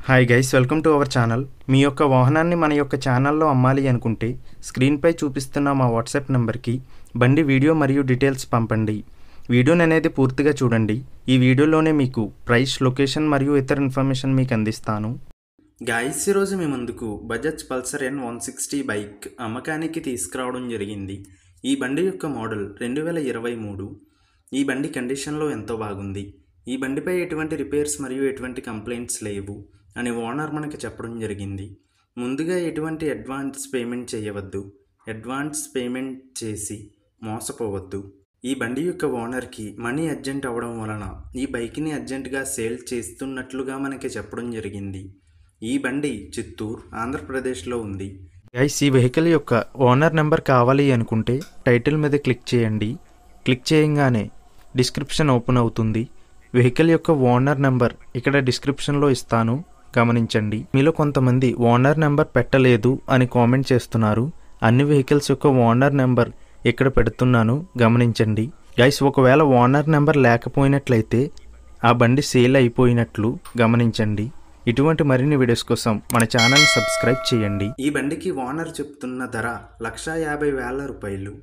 Hi guys, welcome to our channel. మీ యొక్క వాహనాన్ని మన యొక్క ఛానల్లో అమ్మాలి అనుకుంటే స్క్రీన్పై చూపిస్తున్న మా వాట్సాప్ నెంబర్కి బండి వీడియో మరియు డీటెయిల్స్ పంపండి. వీడియోని అనేది పూర్తిగా చూడండి. ఈ వీడియోలోనే మీకు ప్రైస్, లొకేషన్ మరియు ఇతర ఇన్ఫర్మేషన్ మీకు అందిస్తాను. గైస్, ఈరోజు మీ ముందుకు బజాజ్ పల్సర్ N160 బైక్ అమ్మకానికి తీసుకురావడం జరిగింది. ఈ బండి యొక్క మోడల్ 2023. ఈ బండి కండిషన్లో ఎంతో బాగుంది. ఈ బండిపై ఎటువంటి రిపేర్స్ మరియు ఎటువంటి కంప్లైంట్స్ లేవు అని ఓనర్ మనకి చెప్పడం జరిగింది. ముందుగా ఎటువంటి అడ్వాన్స్ పేమెంట్ చేయవద్దు. అడ్వాన్స్ పేమెంట్ చేసి మోసపోవద్దు. ఈ బండి యొక్క ఓనర్కి మనీ అర్జెంట్ అవ్వడం వలన ఈ బైక్ని అర్జెంటుగా సేల్ చేస్తున్నట్లుగా మనకి చెప్పడం జరిగింది. ఈ బండి చిత్తూరు, ఆంధ్రప్రదేశ్లో ఉంది. గైస్, ఈ వెహికల్ యొక్క ఓనర్ నెంబర్ కావాలి అనుకుంటే టైటిల్ మీద క్లిక్ చేయండి. క్లిక్ చేయగానే డిస్క్రిప్షన్ ఓపెన్ అవుతుంది. వెహికల్ యొక్క ఓనర్ నెంబర్ ఇక్కడ డిస్క్రిప్షన్లో ఇస్తాను, గమనించండి. మీలో కొంతమంది ఓనర్ నెంబర్ పెట్టలేదు అని కామెంట్ చేస్తున్నారు. అన్ని వెహికల్స్ యొక్క ఓనర్ నెంబర్ ఇక్కడ పెడుతున్నాను, గమనించండి. గైస్, ఒకవేళ ఓనర్ నెంబర్ లేకపోయినట్లయితే ఆ బండి సేల్ అయిపోయినట్లు గమనించండి. ఇటువంటి మరిన్ని వీడియోస్ కోసం మన ఛానల్ సబ్స్క్రైబ్ చేయండి. ఈ బండికి ఓనర్ చెప్తున్న ధర 1,50,000 రూపాయలు.